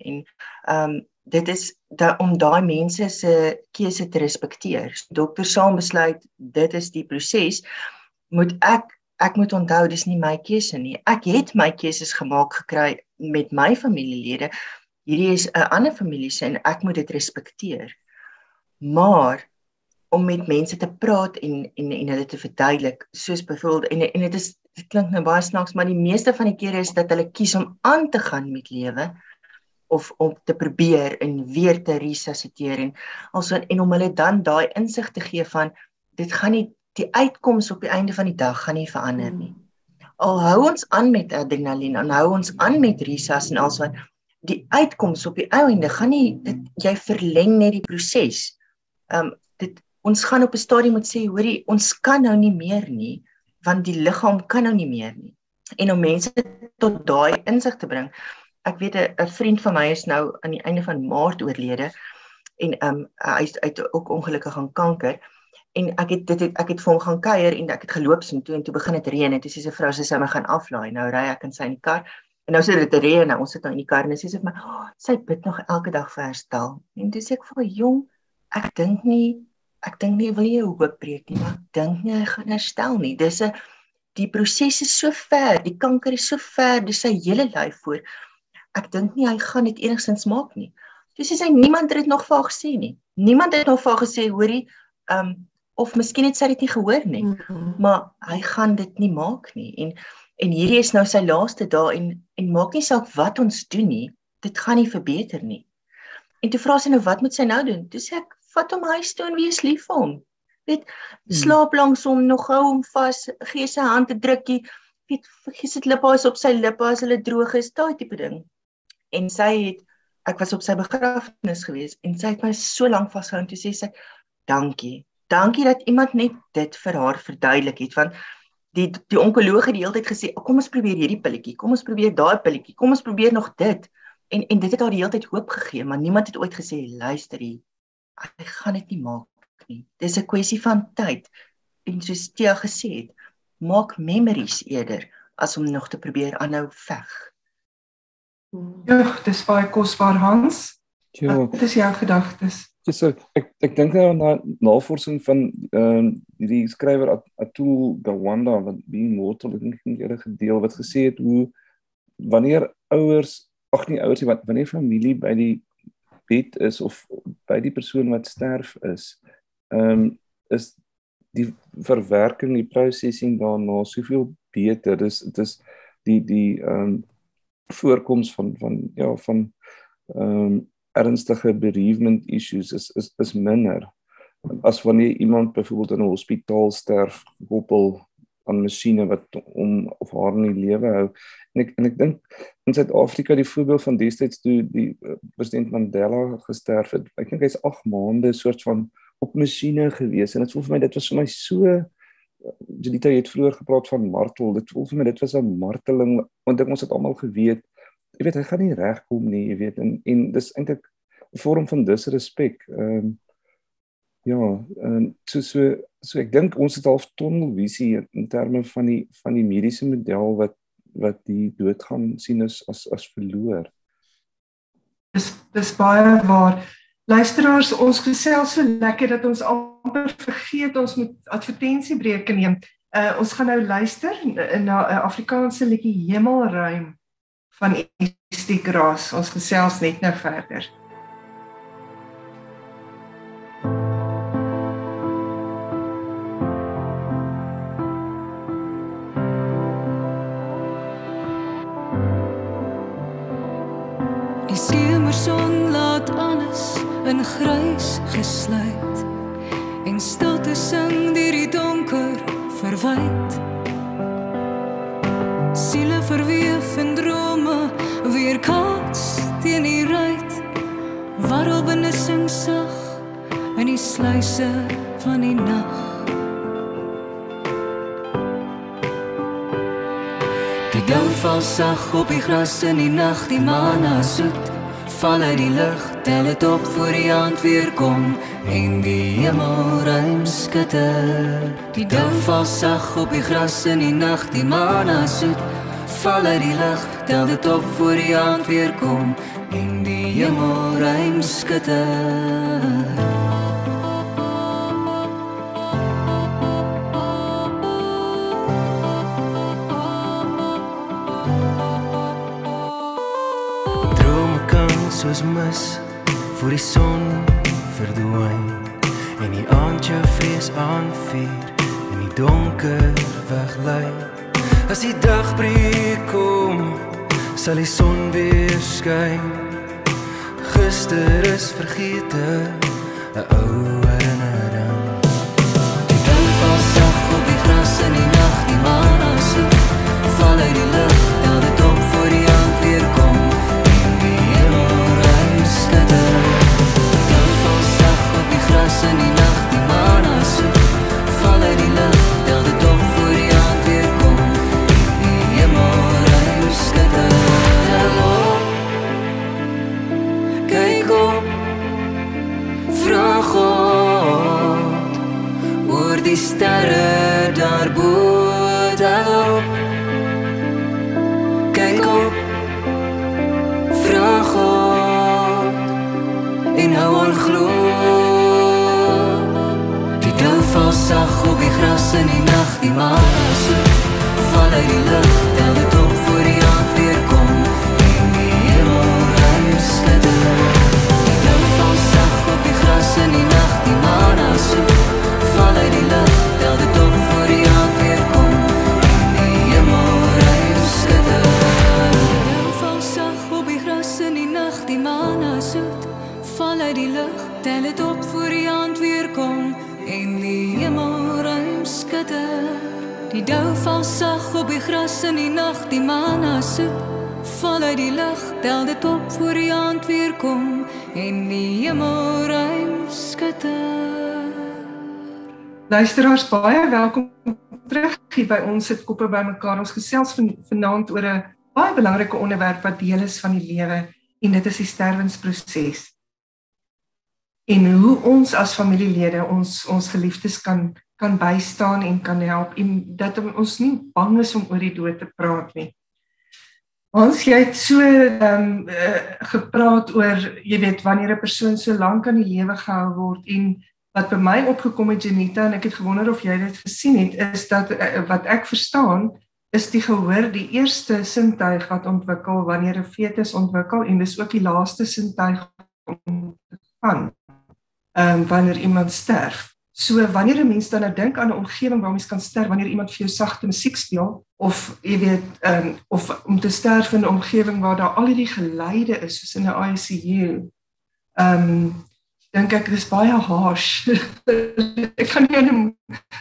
En dit is om daai mense se keuse te respekteer. Dokter saam besluit, dit is die proses, moet ek moet onthou, dis nie my keuse nie. Ek het my keuses gemaak gekry met my familielede. Hierdie is 'n ander familie se en ek moet dit respekteer. Maar om met mense te praat en hulle te verduidelik, soos byvoorbeeld en dit klink nou baie snaaks, maar die meeste van die kere is dat hulle kies om aan te gaan met lewe of om te probeer en weer te resusciteer en om hulle dan daai insig te gee van dit gaan nie, die uitkoms op die einde van die dag gaan nie verander nie. Al hou ons aan met adrenalien, en hou ons aan met resus en alswaar, die uitkoms op die einde gaan nie, jy verleng net die proses. Ons gaan op 'n stadium moet sê, hoorie, ons kan nou nie meer nie, want die liggaam kan nou nie meer nie. En om mense tot daai insig te bring. Ek weet 'n vriend van my is nou aan die einde van Maart oorlede en hy het ook ongelukkig aan kanker. En ek het vir hom gaan kuier en ek het geloop so toe en toe begin dit reën en toe sê sy vrou sy my gaan aflaai. Nou ry ek in sy in die kar en nou sit dit reën en ons sit nou in die kar en sy sê vir my, sy bid nog elke dag vir herstel. En toe sê ek vir jong, ek dink nie wil jy hoop breek nie, maar ek dink nie hy gaan herstel nie. Die proses is so ver, die kanker is so ver, dis sy hele lyf voor. Ek dink nie hy gaan dit enigstens maak nie. Dus sy niemand het dit nog vir haar gesê nie. Niemand het nog vir haar gesê, hoorie, of miskien het sy dit nie gehoor nie, maar hy gaan dit nie maak nie. En hierdie is nou sy laaste dae en maak nie saak wat ons doen nie, dit gaan nie verbeter nie. En toe vra sy nou, wat moet sy nou doen? Toe sê ek, vat hom huis toe en wees lief vir hom. Weet, slaap langs hom, nog hou hom vas, gee sy hand 'n drukkie, weet, sit lippies op sy lippe as hulle droog is, daai tipe ding. En ek was op sy begrafnis gewees, en sy het my so lank vasgehou, en toe sê sy, dankie dat iemand net dit vir haar verduidelik het, want die onkoloog het die hele tyd gesê, kom ons probeer hierdie pilletjie, kom ons probeer daai pilletjie, kom ons probeer nog dit, en dit het haar die hele tyd hoop gegee, maar niemand het ooit gesê, luister hy gaan dit nie maak nie, dis 'n kwessie van tyd, en soos Tia gesê het, maak memories eerder, as om nog te probeer aanhou veg. Ja, dis baie kosbaar, Hans. Ja. Wat is jou gedagtes? Ja, so, ek dink nou aan navorsing van die skrywer Atul Gawande wat Being Mortal, ek dink julle gedeel, wat gesê het hoe wanneer wanneer familie by die bed is of by die persoon wat sterf is die verwerking, die processing daarna soveel beter. Dis die voorkoms van ernstige bereavement issues is minder as wanneer iemand byvoorbeeld in 'n hospitaal sterf gekoppel aan masjiene wat hom of haar in die lewe hou. En ek dink in Suid-Afrika die voorbeeld van destyds toe die president Mandela gesterf het. Ek dink hy's 8 maande soort van op masjiene gewees en dit voel vir my dit was vir my so Janita het vroeër gepraat van martel. Dit voel vir my dit was 'n marteling want ons het almal geweet jy weet hy gaan nie regkom nie, jy weet en dis eintlik 'n vorm van disrespek. So ek dink ons het half tunnelvisie in terme van die mediese model wat die dood gaan sien as verloor. Dis baie waar. Luisteraars, ons gesels so lekker dat ons amper vergeet ons moet advertensiebreuke neem. Ons gaan nou luister na 'n Afrikaanse liedjie Hemelruim van Estiek Ras. Ons gesels net nou verder. Die somerson laat alles in grys gesluit en stilte sing deur die donker verwyd. Siele verweef en drome weerkaats teen die ruit, warrelwinde sing sag in die sluise van die nag. Die dou val sag op die gras in die nag, die maan soet val uit die lug. tel het op voor die aand weer kom en die hemel ruim skitter. Die dou val sag op die gras in die nag, die maan is soet, val uit die lig, tel dit op voor die aand weer kom en die hemel ruim skitter. Soos mis, voor die son verdwijn en die aand jou vrees aanvier en die donker weglei. As die dagbreek kom, sal die son weer skyn. Gister is vergete, 'n ou herinnering. Die dou val sag op die gras in die nag, die maan is soet, val uit die lug, tel dit op voor die aand weer kom. Gras in die nacht, die maan is soet, val uit die lucht, tel dit op voor die aand weer kom, die hemel ruim skitter. Tel op, kyk op, vraag God, oor die sterre daarbo. Tel op, kyk op, vraag God, en hou aan glo. Val sag op die gras in die nacht, die maan is soet, val uit die lucht, tel dit op voor die aand weer kom en die hemel ruim skitter. Die dou val sag op die gras in die nacht, die maan is soet, val uit die lucht, tel dit op voor die aand weer kom en die hemel ruim skitter. Die dou val sag op die gras in die nacht, die maan is soet, val uit die lucht, tel dit op voor die aand weer kom en die hemel ruim skitter. Die dou val sag op die gras in die nacht, die maan is soet, val uit die lug, tel dit op voor die aand weer kom en die hemel ruim skitter. Luisteraars, baie welkom terug hier by ons Sit Koppe Bymekaar. Ons gesels vanaand oor 'n baie belangrike onderwerp wat deel is van die lewe en dit is die sterwensproses. En hoe ons as familielede ons geliefdes kan bystaan en kan help en dat ons nie bang is om oor die dood te praat nie. Hans, jy het so gepraat oor, jy weet, wanneer 'n persoon so lank aan die lewe gehou word en wat by my opgekom het, Janita, en ek het gewonder of jy dit gesien het, is dat wat ek verstaan is die gehoor die eerste sintuig wat ontwikkel wanneer 'n fetus ontwikkel en dis ook die laaste sintuig om te gaan. Wanneer iemand sterf. So wanneer 'n mens dan nou dink aan 'n omgewing waar mens kan sterf, wanneer iemand vir jou sagte musiek speel of jy weet of om te sterf in 'n omgewing waar daar al hierdie geluide is soos in 'n ICU. Dink ek dis baie harsh. Ek kan nie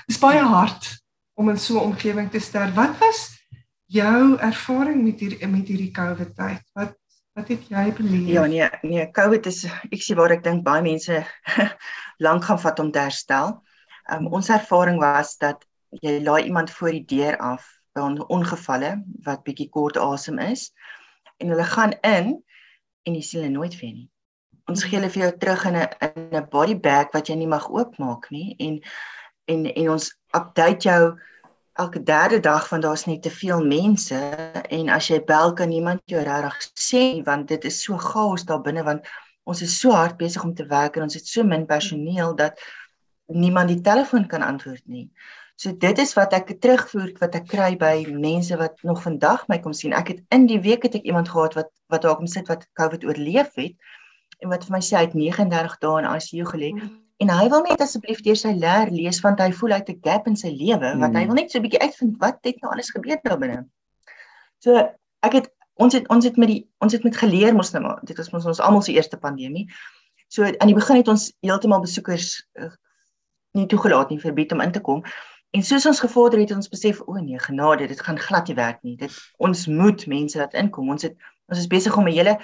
dis baie hard om in so 'n omgewing te sterf. Wat was jou ervaring met hierdie COVID tyd? Wat het jy beleef? Ja, nee, COVID is, ek sê waar ek dink baie mense lank gaan vat om te herstel. Ons ervaring was dat jy laai iemand voor die deur af by ongevalle wat bietjie kort asem is en hulle gaan in en jy sien hulle nooit weer nie. Ons gee hulle vir jou terug in 'n body bag wat jy nie mag oopmaak nie en ons update jou elke derde dag want daar's net te veel mense en as jy bel kan niemand jou regtig sê want dit is so chaos daar binne want ons is so hard besig om te werk en ons het so min personeel dat niemand die telefoon kan antwoord nie. So dit is wat ek terugvoer wat ek kry by mense wat nog vandag my kom sien. Ek het in die week het ek iemand gehad wat daar kom sit wat COVID oorleef het en wat vir my sê hy het 39 dae in ICU gelê. En hy wil net asseblief deur sy leer lees want hy voel hy het 'n gap in sy lewe want hy wil net so 'n bietjie uitvind wat het nou alles gebeur daar binne. So ons het met geleer mos nou maar dit was mos ons almal se eerste pandemie. So aan die begin het ons heeltemal besoekers nie toegelaat nie, verbied om in te kom. En soos ons gevorder het ons besef o nee, genade, dit gaan glad nie werk nie. Ons moet mense laat inkom. Ons is besig om 'n hele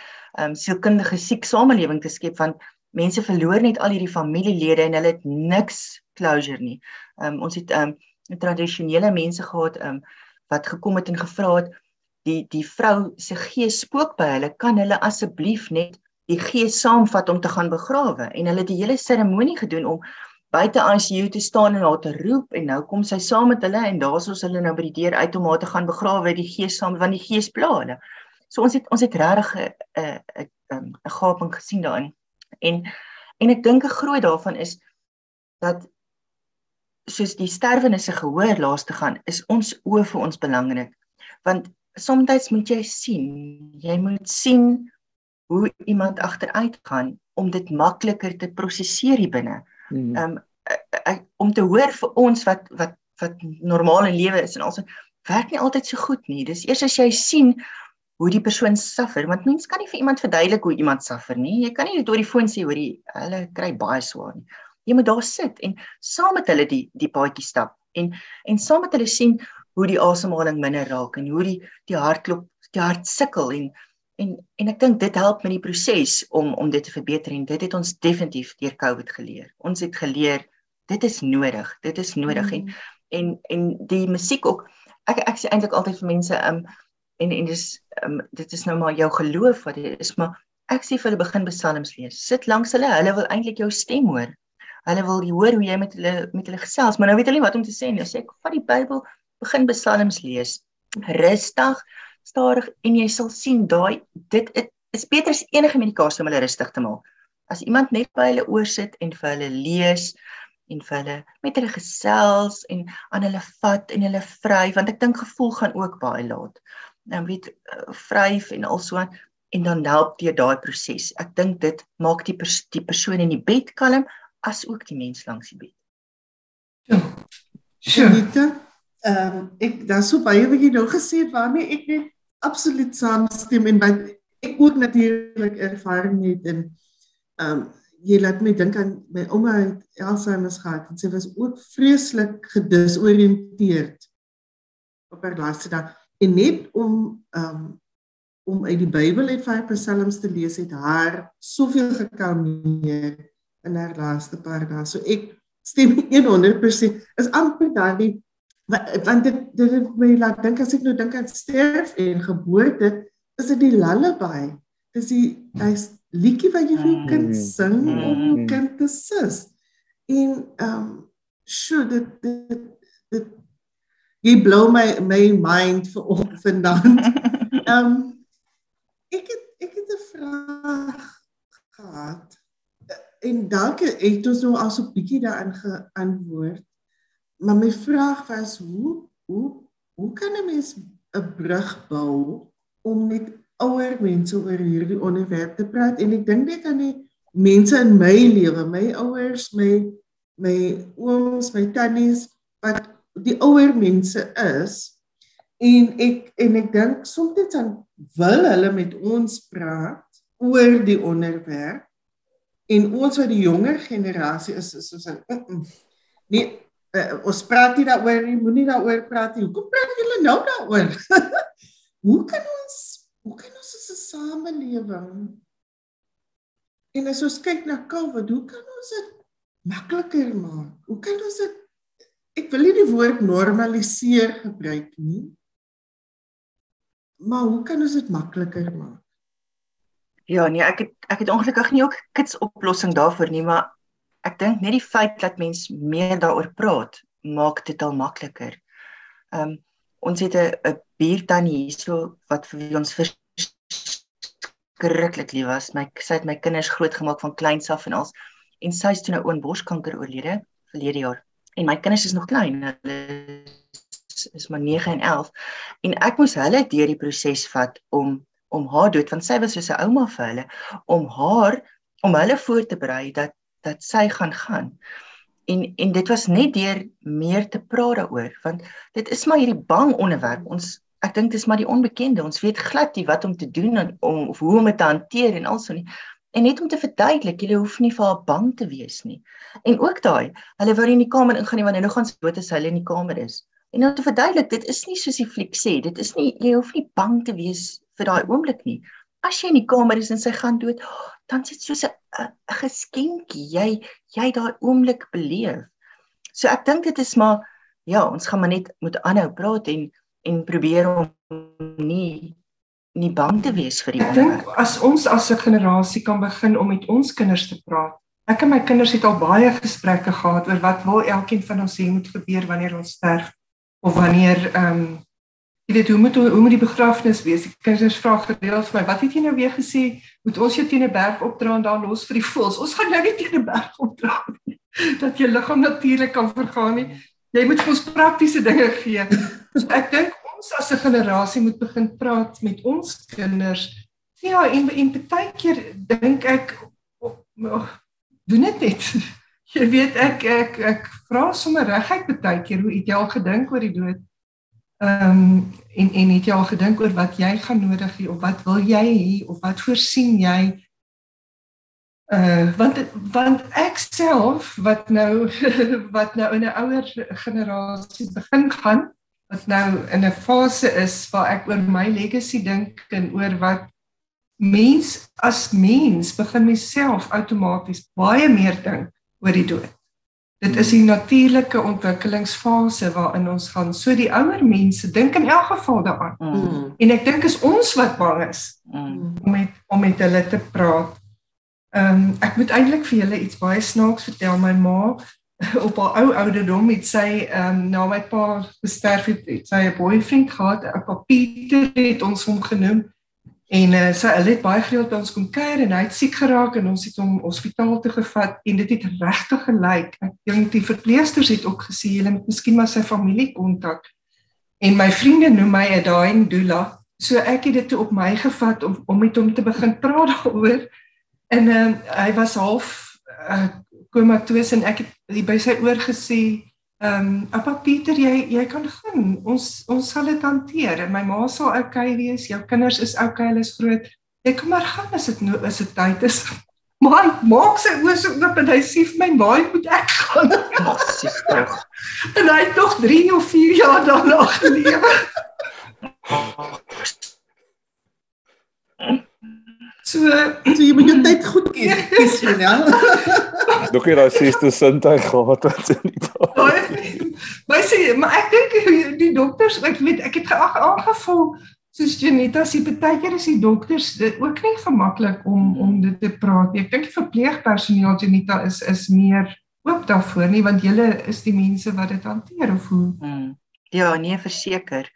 sielkundige siek samelewing te skep want mense verloor net al hierdie familielede en hulle het niks closure nie. Ons het tradisionele mense gehad wat gekom het en gevra het die vrou se gees spook by hulle, kan hulle asseblief net die gees saamvat om te gaan begrawe en hulle het die hele seremonie gedoen om buite ICU te staan en haar te roep en nou kom sy saam met hulle en daar's ons hulle nou by die deur uit om haar te gaan begrawe, die gees saam, want die gees pla hulle. So ons het regtig 'n gaping gesien daarin. En ek dink 'n groot daarvan is dat soos die sterwenisse gehoor laas te gaan, is ons oë vir ons belangrik. Want soms moet jy moet sien hoe iemand agteruit gaan om dit makliker te prosesseer hier binne. Om te hoor vir ons wat normale lewe is en also werk nie altyd so goed nie. Dis eers as jy sien hoe die persoon suffer, want mens kan nie vir iemand verduidelik hoe iemand suffer nie. Jy kan nie dit oor die foon sê, hulle kry baie swaar nie. Jy moet daar sit en saam met hulle die paadjie stap en saam met hulle sien hoe die asemhaling minder raak en hoe die hartklop, die hart sukkel en ek dink dit help met die proses om dit te verbeter en dit het ons definitief deur COVID geleer. Ons het geleer dit is nodig en die musiek ook. Ek sê eintlik altyd vir mense dit is nou maar jou geloof wat dit is, maar ek sê vir hulle begin psalms lees. Sit langs hulle wil eintlik jou stem hoor. Hulle wil hoor hoe jy met hulle gesels, maar nou weet hulle nie wat om te sê nie. Nou sê ek vat die Bybel, begin psalms lees. Rustig, stadig en jy sal sien dit is beter as enige medikasie om hulle rustig te maak. As iemand net by hulle oor sit en vir hulle lees en vir hulle met hulle gesels en aan hulle vat en hulle vryf, want ek dink gevoel gaan ook baie laat. Vryf en also en dan help deur daai proses. Ek dink dit maak die persoon in die bed kalm as ook die mens langs die bed. Janita, daar is so baie wat jy nou gesê het waarmee ek net absoluut saamstem en wat ek ook natuurlik ervaring het en jy laat my dink aan my ouma het Alzheimer's gehad en sy was ook vreeslik gedisoriënteerd op haar laaste dag en net om uit die Bybel uit vir psalms te lees het haar soveel gekalmeer in haar laaste paar dae. So ek stem 100%, is amper daardie, want dit het my laat dink, as ek nou dink aan sterf en geboorte, is dit die lullaby. Dis die liedjie wat jy vir jou kind sing, om jou kind te sus. En, dit jy blow my mind vir vandaan. Ek het 'n vraag gehad, en dalk het ons nou al so 'n bietjie daarin geantwoord, maar my vraag was, hoe kan 'n mens 'n brug bou om met ouer mense oor hierdie onderwerp te praat? En ek dink net aan die mense in my lewe, my ouers, my ooms, my tannies, wat die ouer mense is, en ek dink soms dan wil hulle met ons praat oor die onderwerp, en ons wat die jonger generasie is soos nee, ons praat nie daaroor nie, moenie daaroor praat nie, hoekom praat julle nou daaroor? Hoe kan ons as 'n samelewing, en as ons kyk na COVID, hoe kan ons dit makliker maak? Hoe kan ons dit, ek wil nie die woord normaliseer gebruik nie, maar hoe kan ons dit makliker maak? Ja, nee, ek het ongelukkig nie ook 'n kitsoplossing daarvoor nie, maar ek dink net die feit dat mens meer daaroor praat, maak dit al makliker. Ons het 'n buurtannie hierso wat vir ons verskriklik lief was. Sy het my kinders grootgemaak van kleins af en als, en sy is toe nou aan borskanker oorlede verlede jaar. En my kinders is nog klein, hulle is maar 9 en 11, en ek moes hulle deur die proses vat om haar dood, want sy was soos 'n ouma vir hulle, om hulle voor te berei dat sy gaan. En dit was net deur meer te praat daaroor, want dit is maar hierdie bang onderwerp. Ek dink dit is maar die onbekende. Ons weet glad nie wat om te doen of hoe om dit te hanteer en also nie. En net om te verduidelik, jy hoef nie vir haar bang te wees nie. En ook daai, hulle wou nie in die kamer ingaan nie, want nou gaan sy dood as hulle in die kamer is. En om te verduidelik, dit is nie soos die fliek sê, dit is nie, jy hoef nie bang te wees vir daai oomblik nie. As jy in die kamer is en sy gaan dood, dan is dit soos 'n geskenkie, jy daai oomblik beleef. So ek dink dit is maar, ja, ons gaan maar net moet aanhou praat en probeer om nie nie bang te wees vir die Ek dink onderwerp. as ons as 'n generasie kan begin om met ons kinders te praat. Ek en my kinders het al baie gesprekke gehad oor wat wil elkeen van ons sê moet gebeur wanneer ons sterf of wanneer jy weet hoe moet die begrafnis wees? Die kinders vra gereeld vir my, wat het jy nou weer gesê? Moet ons jou teen 'n berg opdra en daar los vir die voëls? Ons gaan jou nie teen 'n berg opdra nie, dat jou liggaam natuurlik kan vergaan nie. Jy moet vir ons praktiese dinge gee. So ek dink ons as 'n generasie moet begin praat met ons kinders. Ja, en baie keer dink ek doen dit net. Jy weet ek vra sommer reguit baie keer, hoe het jy al gedink oor die dood? En het jy al gedink oor wat jy gaan nodig hê of wat wil jy hê of wat voorsien jy? Want ek self wat nou in 'n ouer generasie begin gaan, wat nou in 'n fase is waar ek oor my legacy dink en oor wat mens as mens begin myself outomaties baie meer dink oor die dood. Dit is die natuurlike ontwikkelingsfase waarin ons gaan. So die ouer mense dink in elk geval daaraan. En ek dink is ons wat bang is om met hulle te praat. Ek moet eintlik vir julle iets baie snaaks vertel. My ma op haar ouderdom het sy na my pa gesterf het sy 'n boyfriend gehad, Oupa Pieter het ons hom genoem. En hulle het baie gereeld by ons kom kuier en hy het siek geraak en ons het hom hospitaal toe gevat en dit het regtig gelyk. Ek dink die verpleegsters het ook gesê hulle moet miskien maar sy familie kontak. En my vriende noem my 'n dying doula. So ek het dit toe op my gevat om met hom te begin praat daaroor. En hy was half komatoos en ek het by sy oor gesê, Oupa Pieter, jy kan gaan. Ons sal dit hanteer. En my ma sal okay wees. Jou kinders is okay, hulle is groot. Jy kan maar gaan as dit tyd is. Maar hy maak sy oë so oop en hy sê vir my, "Maar moet ek gaan?" En hy het nog 3 of 4 jaar daarna gelewe. So jy moet jou tyd goed kies, ja. Nog nie daai 6de sintuig gehad het in die dag. Maar ek dink die dokters, ek het aangevoel, soos Janita sê, baie keer is die dokters dit ook nie gemaklik om dit te praat nie. Ek dink die verpleegpersoneel, Janita, is meer oop daarvoor nie, want julle is die mense wat dit hanteer, of hoe? Ja, nee, verseker.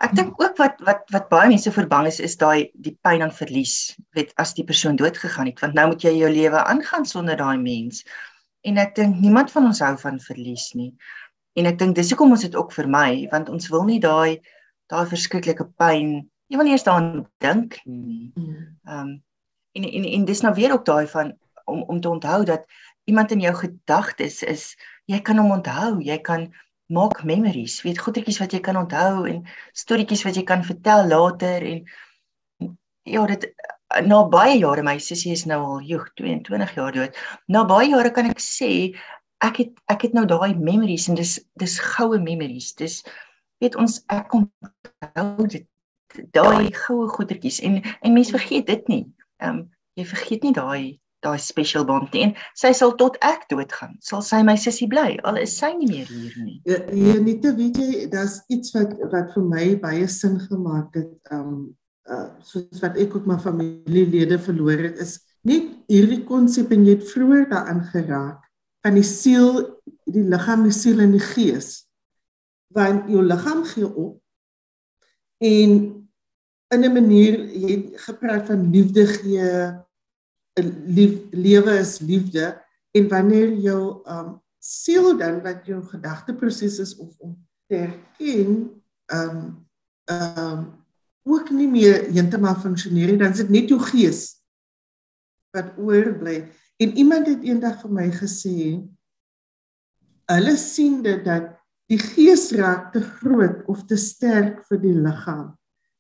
Ek dink ook wat baie mense voor bang is die pyn aan verlies. Weet, as die persoon doodgegaan het, want nou moet jy jou lewe aangaan sonder daai mens. En ek dink niemand van ons hou van verlies nie. En ek dink dis hoekom ons dit ook vermy, want ons wil nie daai verskriklike pyn, jy wil nie eers daaraan dink nie. En dis nou weer ook daai van om te onthou dat iemand in jou gedagtes is, jy kan hom onthou, jy kan maak memories, weet, goedertjies wat jy kan onthou en storieetjies wat jy kan vertel later en ja, dit na baie jare, my sussie is nou al 22 jaar dood. Na baie jare kan ek sê ek het nou daai memories en dis goue memories. Dis weet ons ek onthou dit daai goue goedertjies en mense vergeet dit nie. Jy vergeet nie daai special bond nie. En sy sal tot ek doodgaan, sal sy my sussie bly, al is sy nie meer hier nie. Janita, weet jy, dis iets wat vir my baie sin gemaak het, soos wat ek ook my familielede verloor het, is net hierdie konsep en jy het vroeër daaraan geraak, van die siel, die liggaam, die siel en die gees. Want jou liggaam gee op, en in 'n manier, jy het gepraat van liefde gee, lewe is liefde, en wanneer jou siel dan, wat jou gedagteproses is, of om te herken, ook nie meer heeltemal funksioneer, dan is dit net jou gees wat oorbly. En iemand het eendag vir my gesê, hulle sien dit dat die gees raak te groot of te sterk vir die liggaam.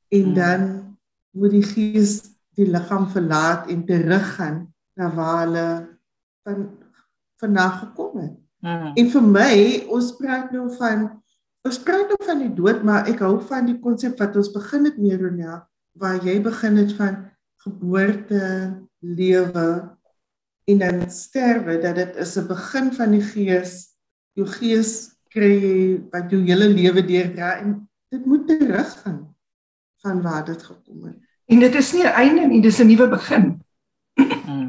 En dan moet die gees die liggaam verlaat en teruggaan na waar hulle vandag gekom het. En vir my, ons praat nou van die dood, maar ek hou van die konsep wat ons begin het meer, Ronja, waar jy begin het van geboorte, lewe en dan sterwe, dat dit is 'n begin van die gees. Jou gees kry wat jou hele lewe deurdra en dit moet teruggaan. van waar dit gekom het. En dit is nie 'n einde nie, dis 'n nuwe begin.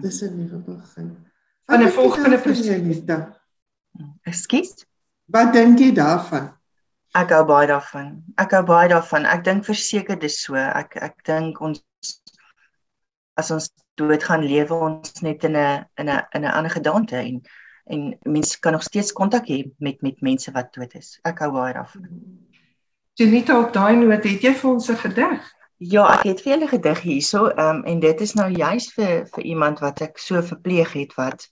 Dis 'n nuwe begin. Van 'n dink jy volgende daarvan, proses. Janita? Ekskuus. Wat dink jy daarvan? Ek hou baie daarvan. Ek dink verseker dis so. Ek dink ons as ons dood gaan lewe ons net in 'n ander gedaante en mense kan nog steeds kontak hê met mense wat dood is. Ek hou baie daarvan. Janita, op daai noot, het jy vir ons 'n gedig? Ja, ek het vir julle gedig hierso, en dit is nou juis vir iemand wat ek so verpleeg het wat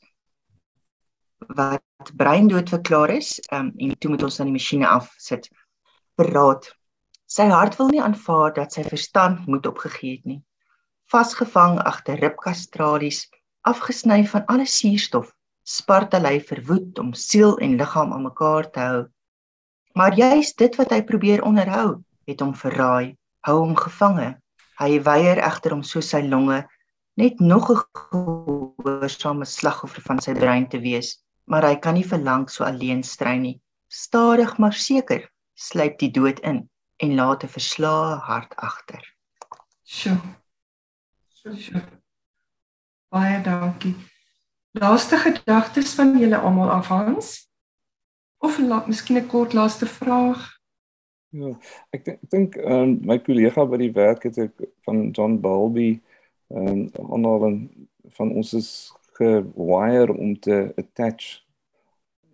breindood verklaar is, en toe moet ons dan die masjiene afsit. Beraad. Sy hart wil nie aanvaar dat sy verstand moet opgegee het nie. Vasgevang agter ribkastralies, afgesny van alle suurstof, spartel hy verwoed om siel en liggaam aan mekaar te hou. Maar juist dit wat hy probeer onderhou, het hom verraai, hou hom gevange. Hy weier egter om so sy longe net nog 'n gehoorsame slagoffer van sy brein te wees, maar hy kan nie verlang so alleen stry nie. Stadig maar seker sluip die dood in en laat 'n verslae hart agter. Sjoe. Baie dankie. Laaste gedagtes van julle almal af, Hans? Of miskien 'n kort laaste vraag? Ja, ek dink my kollega by die werk het ek van John Bowlby aanhaling van ons is gewire om te attach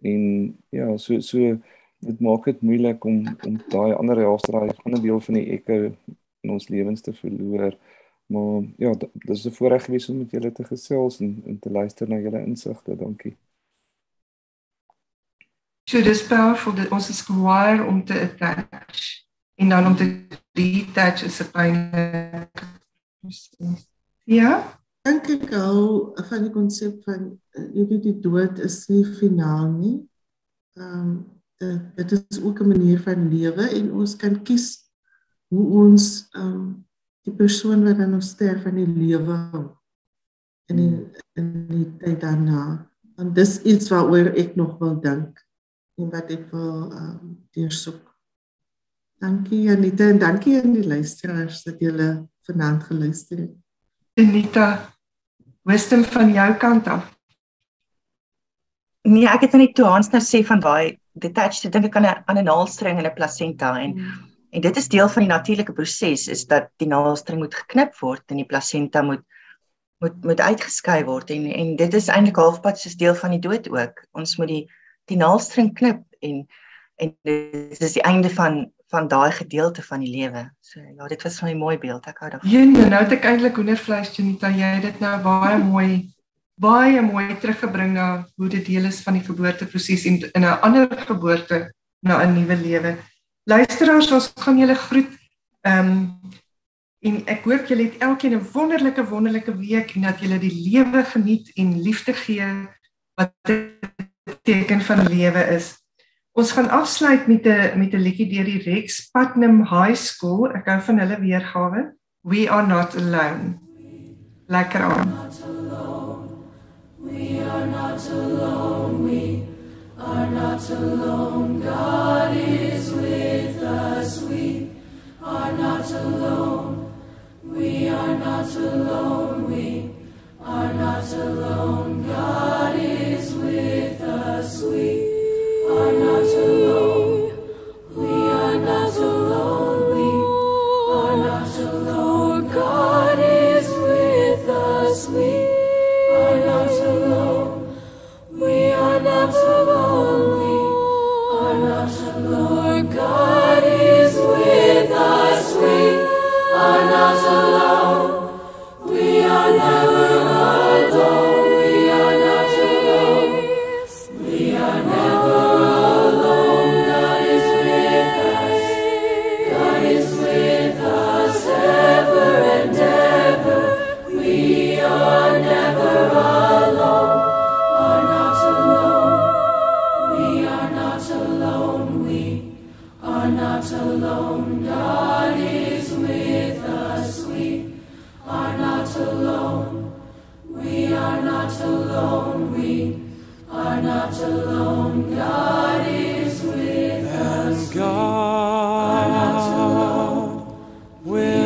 en ja, so dit maak dit moeilik om daai ander deel van die ekke in ons lewens te verloor. Maar ja, dis 'n voorreg gewees om met julle te gesels en te luister na julle insigte. Dankie. So dis powerful dat ons is gewire om te attach en dan om te detach is 'n pynlike proses. Ja? Dink ek hou van die konsep van jy weet die dood is nie finaal nie. Dit is ook 'n manier van lewe en ons kan kies hoe ons die persoon wat dan nog sterf in die lewe in die tyd daarna. En dis iets waaroor ek nog wil dink en wat ek wil deursoek. Dankie Janita en dankie aan die luisteraars dat julle vanaand geluister het. Janita, wisdom van jou kant af. Nee, ek het net toe Hans nou sê van daai detached, dink ek aan 'n naalstring en 'n placenta en dit is deel van die natuurlike proses is dat die naalstring moet geknip word en die placenta moet uitgeskei word en dit is eintlik halfpad soos deel van die dood ook. Ons moet die naalstring knip en dit is die einde van daai gedeelte van die lewe. So ja, dit was 'n mooi beeld. Ek hou daarvan. Nou het ek eintlik hoendervleis, Janita, jy het dit nou baie mooi teruggebring na hoe dit deel is van die geboorteproses en in 'n ander geboorte na 'n nuwe lewe. Luisteraars, ons gaan julle groet. En ek hoop julle het elkeen 'n wonderlike week en dat julle die lewe geniet en liefde gee wat 'n teken van lewe is. Ons gaan afsluit met 'n liedjie deur die Rex Putnam High School. Ek hou van hulle weergawe. We are not alone. Lekker aan. We are not alone, we are not alone, God is with us, we are not alone, we are not alone, we are not alone, God is with us, we are not alone, we are not alone, we are not alone, God is with us, we are not alone. We are not alone. We are not alone. God is with us. We are not alone. We are never alone. We are not alone. We are never alone. God is with us. God is with us ever and ever. We are never alone. Are not alone. We are not alone. We are not alone. God is with us. We are not alone. We are not alone. We are not alone. God is with us. God will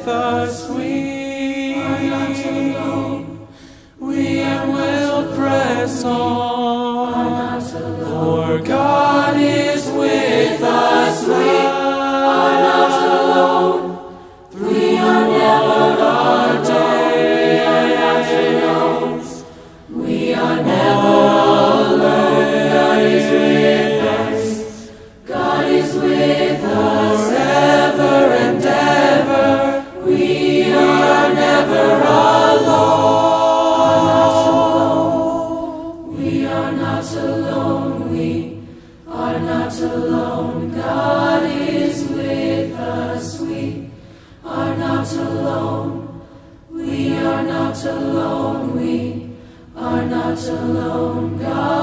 with us. We are not alone. We will press on. For God is with us. We are not alone. We are never alone. We are not alone. We are never alone. God is with us. God is with us ever and ever. We are never alone. We are not alone. We are not alone. God is with us. We are not alone. We are not alone. We are not alone. God